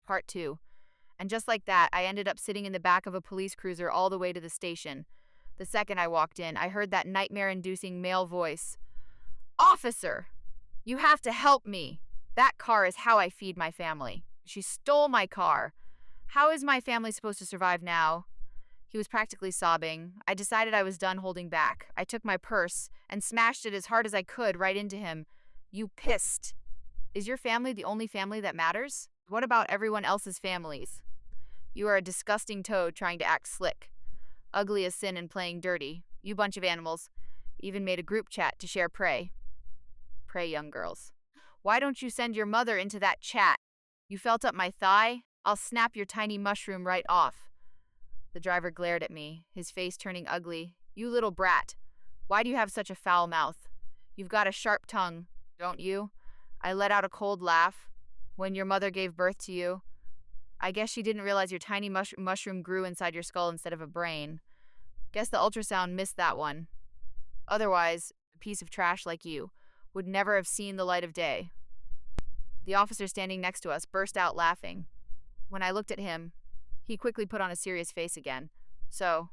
Part 2. And just like that, I ended up sitting in the back of a police cruiser all the way to the station. The second I walked in, I heard that nightmare-inducing male voice. Officer! You have to help me! That car is how I feed my family. She stole my car. How is my family supposed to survive now? He was practically sobbing. I decided I was done holding back. I took my purse and smashed it as hard as I could right into him. You pissed. Is your family the only family that matters? What about everyone else's families? You are a disgusting toad trying to act slick. Ugly as sin and playing dirty. You bunch of animals. Even made a group chat to share prey. Pray, young girls. Why don't you send your mother into that chat? You felt up my thigh? I'll snap your tiny mushroom right off. The driver glared at me, his face turning ugly. You little brat. Why do you have such a foul mouth? You've got a sharp tongue, don't you? I let out a cold laugh. When your mother gave birth to you, I guess she didn't realize your tiny mushroom grew inside your skull instead of a brain. Guess the ultrasound missed that one. Otherwise, a piece of trash like you would never have seen the light of day. The officer standing next to us burst out laughing. When I looked at him, he quickly put on a serious face again. So,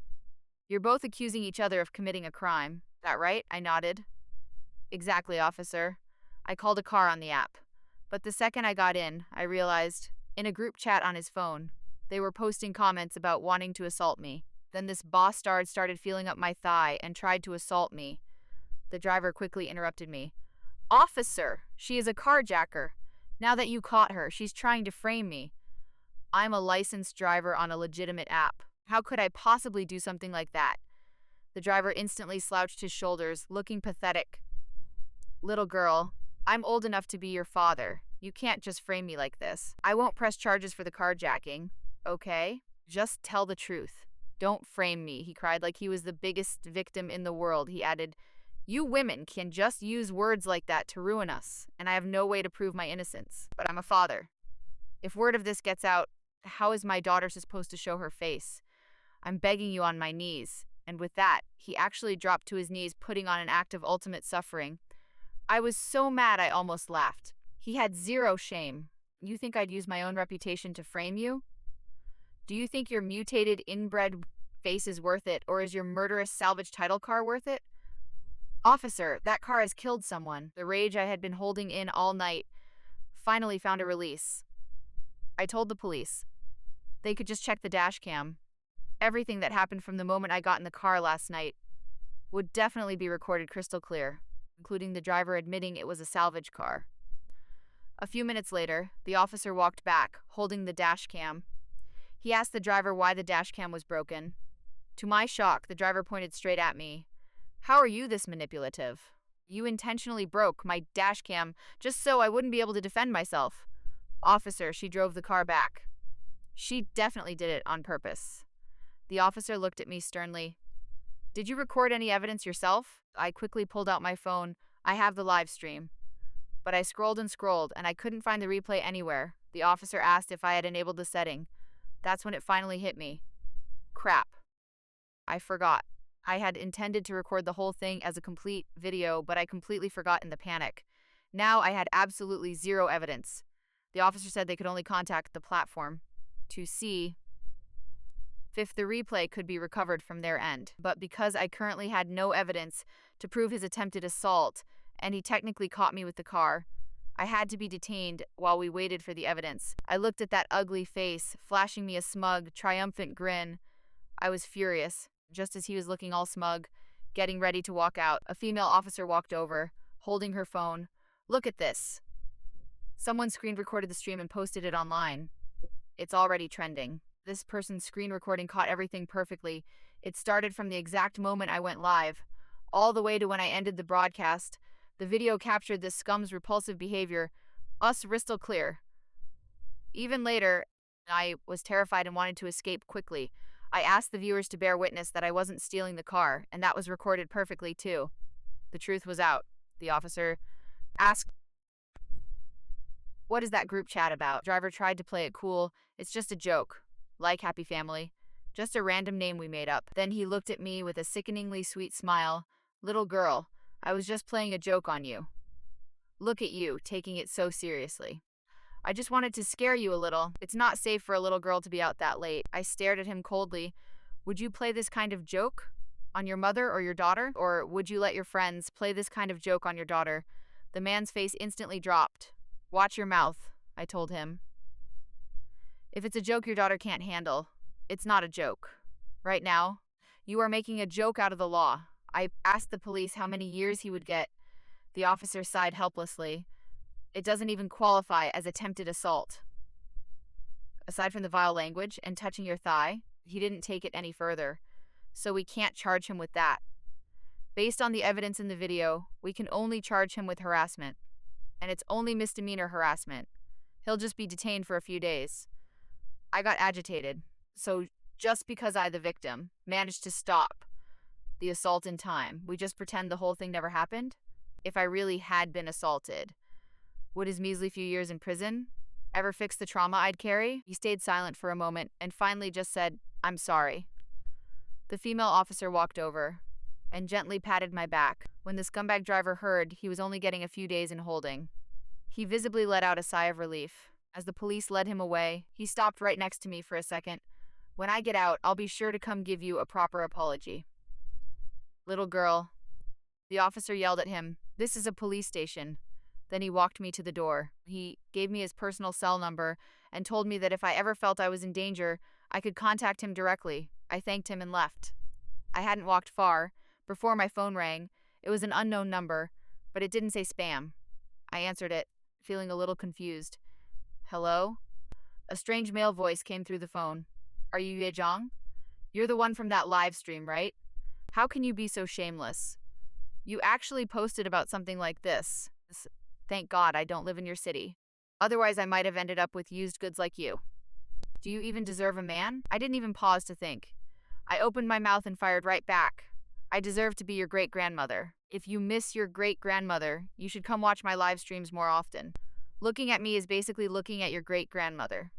you're both accusing each other of committing a crime. That right? I nodded. Exactly, officer. I called a car on the app. But the second I got in, I realized, in a group chat on his phone, they were posting comments about wanting to assault me. Then this bastard started feeling up my thigh and tried to assault me. The driver quickly interrupted me. Officer, she is a carjacker. Now that you caught her, she's trying to frame me. I'm a licensed driver on a legitimate app. How could I possibly do something like that? The driver instantly slouched his shoulders, looking pathetic. Little girl, I'm old enough to be your father. You can't just frame me like this. I won't press charges for the carjacking, okay? Just tell the truth. Don't frame me, he cried like he was the biggest victim in the world. He added, you women can just use words like that to ruin us, and I have no way to prove my innocence. But I'm a father. If word of this gets out, how is my daughter supposed to show her face? I'm begging you on my knees. And with that, he actually dropped to his knees, putting on an act of ultimate suffering. I was so mad I almost laughed. He had zero shame. You think I'd use my own reputation to frame you? Do you think your mutated inbred face is worth it, or is your murderous salvage title car worth it? Officer, that car has killed someone. The rage I had been holding in all night finally found a release. I told the police. They could just check the dash cam. Everything that happened from the moment I got in the car last night would definitely be recorded crystal clear, including the driver admitting it was a salvage car. A few minutes later, the officer walked back, holding the dash cam. He asked the driver why the dash cam was broken. To my shock, the driver pointed straight at me. How are you this manipulative? You intentionally broke my dash cam just so I wouldn't be able to defend myself. Officer, she drove the car back. She definitely did it on purpose. The officer looked at me sternly. Did you record any evidence yourself? I quickly pulled out my phone. I have the live stream. But I scrolled and scrolled, and I couldn't find the replay anywhere. The officer asked if I had enabled the setting. That's when it finally hit me. Crap. I forgot. I had intended to record the whole thing as a complete video, but I completely forgot in the panic. Now I had absolutely zero evidence. The officer said they could only contact the platform to see if the replay could be recovered from their end. But because I currently had no evidence to prove his attempted assault, and he technically caught me with the car, I had to be detained while we waited for the evidence. I looked at that ugly face, flashing me a smug, triumphant grin. I was furious. Just as he was looking all smug, getting ready to walk out, a female officer walked over, holding her phone. Look at this. Someone screen recorded the stream and posted it online. It's already trending. This person's screen recording caught everything perfectly. It started from the exact moment I went live, all the way to when I ended the broadcast. The video captured this scum's repulsive behavior. Us crystal clear. Even later, I was terrified and wanted to escape quickly. I asked the viewers to bear witness that I wasn't stealing the car, and that was recorded perfectly too. The truth was out. The officer asked, what is that group chat about? Driver tried to play it cool. It's just a joke. Like Happy Family. Just a random name we made up. Then he looked at me with a sickeningly sweet smile. Little girl, I was just playing a joke on you. Look at you, taking it so seriously. I just wanted to scare you a little. It's not safe for a little girl to be out that late. I stared at him coldly. Would you play this kind of joke on your mother or your daughter? Or would you let your friends play this kind of joke on your daughter? The man's face instantly dropped. Watch your mouth, I told him. If it's a joke your daughter can't handle, it's not a joke. Right now, you are making a joke out of the law. I asked the police how many years he would get. The officer sighed helplessly. It doesn't even qualify as attempted assault. Aside from the vile language and touching your thigh, he didn't take it any further, so we can't charge him with that. Based on the evidence in the video, we can only charge him with harassment, and it's only misdemeanor harassment. He'll just be detained for a few days. I got agitated, so just because I, the victim, managed to stop the assault in time, we just pretend the whole thing never happened? If I really had been assaulted, would his measly few years in prison ever fix the trauma I'd carry? He stayed silent for a moment and finally just said, I'm sorry. The female officer walked over and gently patted my back. When the scumbag driver heard he was only getting a few days in holding, he visibly let out a sigh of relief. As the police led him away, he stopped right next to me for a second. When I get out, I'll be sure to come give you a proper apology. Little girl. The officer yelled at him, This is a police station. Then he walked me to the door. He gave me his personal cell number and told me that if I ever felt I was in danger, I could contact him directly. I thanked him and left. I hadn't walked far before my phone rang. It was an unknown number, but it didn't say spam. I answered it, feeling a little confused. Hello? A strange male voice came through the phone. Are you Ye Zhang? You're the one from that live stream, right? How can you be so shameless? You actually posted about something like this. Thank God I don't live in your city. Otherwise, I might have ended up with used goods like you. Do you even deserve a man? I didn't even pause to think. I opened my mouth and fired right back. I deserve to be your great-grandmother. If you miss your great-grandmother, you should come watch my live streams more often. Looking at me is basically looking at your great-grandmother.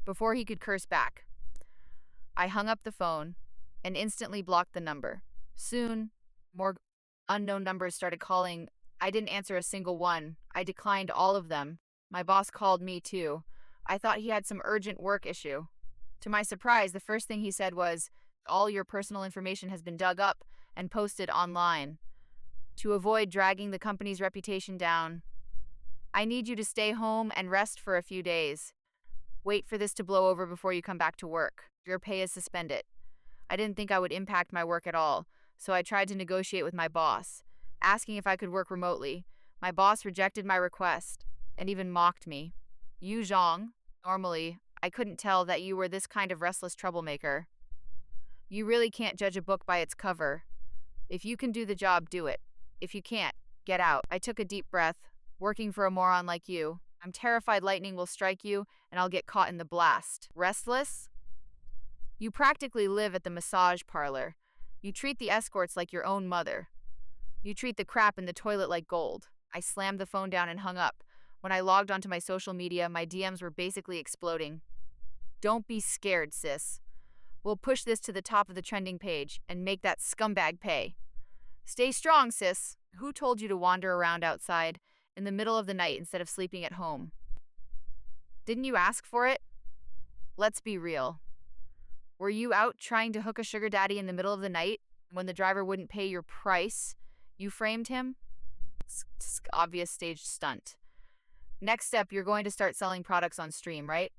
Before he could curse back, I hung up the phone and instantly blocked the number. Soon, more unknown numbers started calling. I didn't answer a single one. I declined all of them. My boss called me too. I thought he had some urgent work issue. To my surprise, the first thing he said was, all your personal information has been dug up and posted online. To avoid dragging the company's reputation down, I need you to stay home and rest for a few days. Wait for this to blow over before you come back to work. Your pay is suspended. I didn't think I would impact my work at all, so I tried to negotiate with my boss, asking if I could work remotely. My boss rejected my request and even mocked me. You, Zhang, normally, I couldn't tell that you were this kind of restless troublemaker. You really can't judge a book by its cover. If you can do the job, do it. If you can't, get out. I took a deep breath. Working for a moron like you, I'm terrified lightning will strike you and I'll get caught in the blast. Restless? You practically live at the massage parlor. You treat the escorts like your own mother. You treat the crap in the toilet like gold. I slammed the phone down and hung up. When I logged onto my social media, my DMs were basically exploding. Don't be scared, sis. We'll push this to the top of the trending page and make that scumbag pay. Stay strong, sis. Who told you to wander around outside in the middle of the night instead of sleeping at home? Didn't you ask for it? Let's be real. Were you out trying to hook a sugar daddy in the middle of the night when the driver wouldn't pay your price? You framed him? It's obvious staged stunt. Next step, you're going to start selling products on stream, right?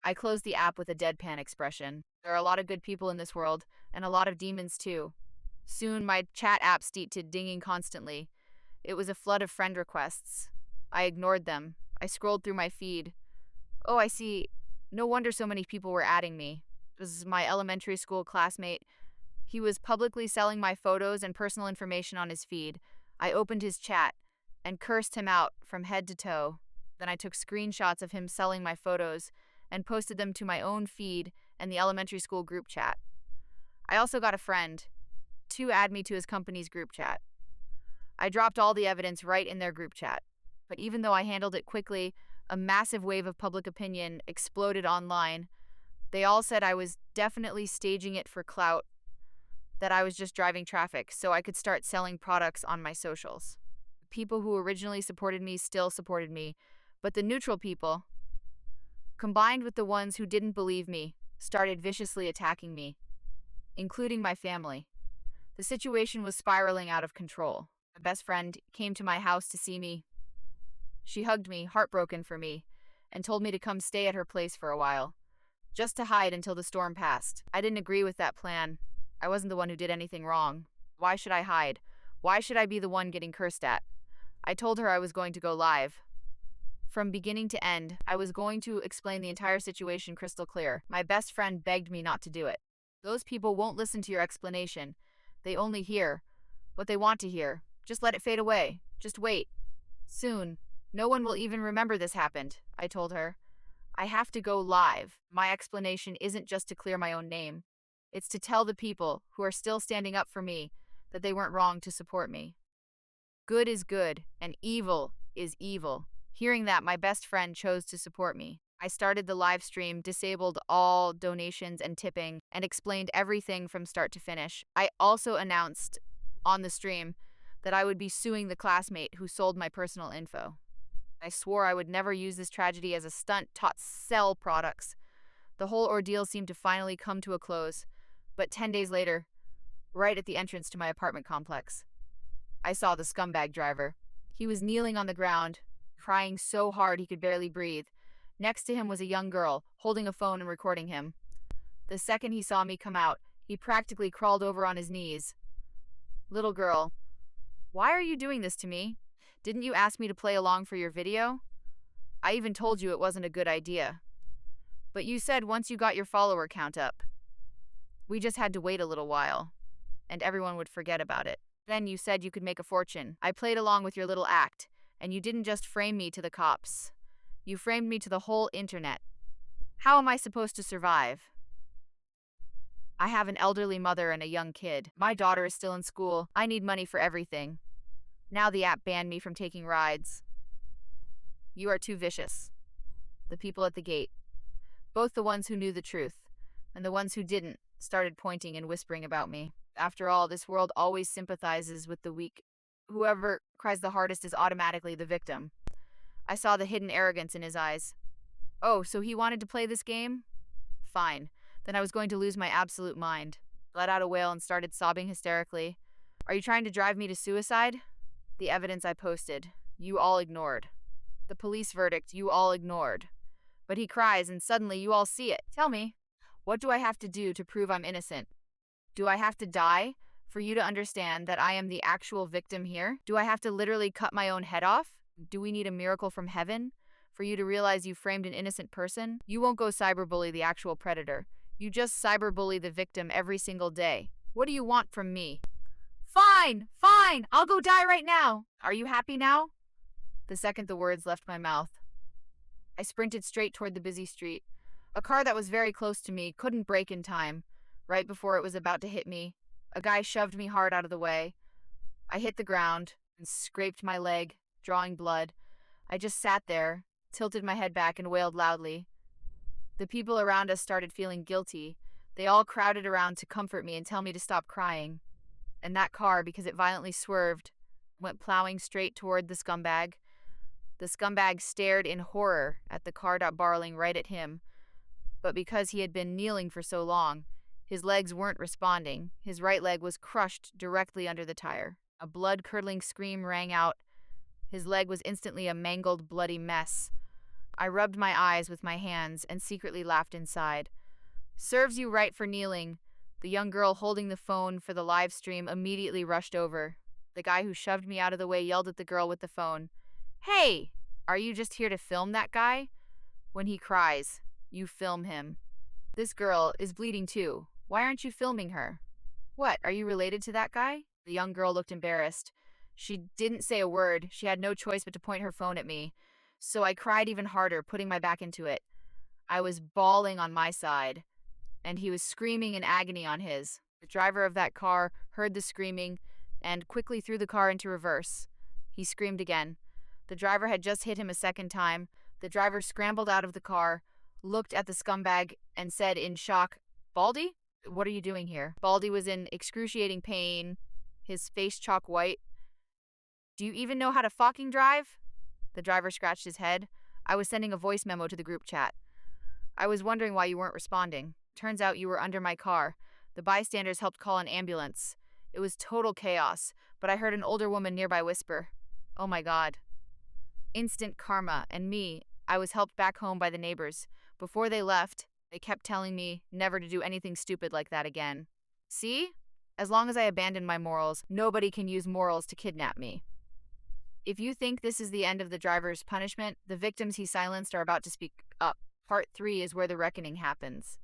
I closed the app with a deadpan expression. There are a lot of good people in this world, and a lot of demons too. Soon, my chat app started dinging constantly. It was a flood of friend requests. I ignored them. I scrolled through my feed. Oh, I see. No wonder so many people were adding me. It was my elementary school classmate. He was publicly selling my photos and personal information on his feed. I opened his chat and cursed him out from head to toe. Then I took screenshots of him selling my photos and posted them to my own feed and the elementary school group chat. I also got a friend to add me to his company's group chat. I dropped all the evidence right in their group chat. But even though I handled it quickly, a massive wave of public opinion exploded online. They all said I was definitely staging it for clout, that I was just driving traffic so I could start selling products on my socials. People who originally supported me still supported me, But the neutral people, combined with the ones who didn't believe me, started viciously attacking me, including my family. The situation was spiraling out of control. My best friend came to my house to see me. She hugged me, heartbroken for me, and told me to come stay at her place for a while, just to hide until the storm passed. I didn't agree with that plan. I wasn't the one who did anything wrong. Why should I hide? Why should I be the one getting cursed at? I told her I was going to go live. From beginning to end, I was going to explain the entire situation crystal clear. My best friend begged me not to do it. Those people won't listen to your explanation. They only hear what they want to hear. Just let it fade away. Just wait. Soon. No one will even remember this happened, I told her. I have to go live. My explanation isn't just to clear my own name. It's to tell the people who are still standing up for me that they weren't wrong to support me. Good is good, and evil is evil. Hearing that, my best friend chose to support me. I started the live stream, disabled all donations and tipping, and explained everything from start to finish. I also announced on the stream that I would be suing the classmate who sold my personal info. I swore I would never use this tragedy as a stunt taught sell products. The whole ordeal seemed to finally come to a close, but 10 days later, right at the entrance to my apartment complex, I saw the scumbag driver. He was kneeling on the ground, crying so hard he could barely breathe. Next to him was a young girl, holding a phone and recording him. The second he saw me come out, he practically crawled over on his knees. Little girl, why are you doing this to me? Didn't you ask me to play along for your video? I even told you it wasn't a good idea. But you said once you got your follower count up, we just had to wait a little while, and everyone would forget about it. Then you said you could make a fortune. I played along with your little act, and you didn't just frame me to the cops. You framed me to the whole internet. How am I supposed to survive? I have an elderly mother and a young kid. My daughter is still in school. I need money for everything. Now the app banned me from taking rides. You are too vicious. The people at the gate, both the ones who knew the truth and the ones who didn't, started pointing and whispering about me. After all, this world always sympathizes with the weak. Whoever cries the hardest is automatically the victim. I saw the hidden arrogance in his eyes. Oh, so he wanted to play this game? Fine. Then I was going to lose my absolute mind. Let out a wail and started sobbing hysterically. Are you trying to drive me to suicide? The evidence I posted, you all ignored. The police verdict, you all ignored. But he cries and suddenly you all see it. Tell me, what do I have to do to prove I'm innocent? Do I have to die for you to understand that I am the actual victim here? Do I have to literally cut my own head off? Do we need a miracle from heaven for you to realize you framed an innocent person? You won't go cyberbully the actual predator. You just cyberbully the victim every single day. What do you want from me? Fine, I'll go die right now. Are you happy now? The second the words left my mouth, I sprinted straight toward the busy street. A car that was very close to me couldn't brake in time. Right before it was about to hit me, a guy shoved me hard out of the way. I hit the ground and scraped my leg, drawing blood. I just sat there, tilted my head back, and wailed loudly. The people around us started feeling guilty. They all crowded around to comfort me and tell me to stop crying. And that car, because it violently swerved, went plowing straight toward the scumbag. The scumbag stared in horror at the car barreling right at him. But because he had been kneeling for so long, his legs weren't responding. His right leg was crushed directly under the tire. A blood-curdling scream rang out. His leg was instantly a mangled, bloody mess. I rubbed my eyes with my hands and secretly laughed inside. Serves you right for kneeling. The young girl holding the phone for the live stream immediately rushed over. The guy who shoved me out of the way yelled at the girl with the phone. Hey, are you just here to film that guy? When he cries, you film him. This girl is bleeding too. Why aren't you filming her? What, are you related to that guy? The young girl looked embarrassed. She didn't say a word. She had no choice but to point her phone at me. So I cried even harder, putting my back into it. I was bawling on my side, and he was screaming in agony on his. The driver of that car heard the screaming and quickly threw the car into reverse. He screamed again. The driver had just hit him a second time. The driver scrambled out of the car, looked at the scumbag, and said in shock, Baldy? What are you doing here? Baldy was in excruciating pain, his face chalk white. Do you even know how to fucking drive? The driver scratched his head. I was sending a voice memo to the group chat. I was wondering why you weren't responding. Turns out you were under my car. The bystanders helped call an ambulance. It was total chaos, but I heard an older woman nearby whisper, "Oh my God." Instant karma, and me, I was helped back home by the neighbors. Before they left, they kept telling me never to do anything stupid like that again. See? As long as I abandon my morals, nobody can use morals to kidnap me. If you think this is the end of the driver's punishment, the victims he silenced are about to speak up. Part 3 is where the reckoning happens.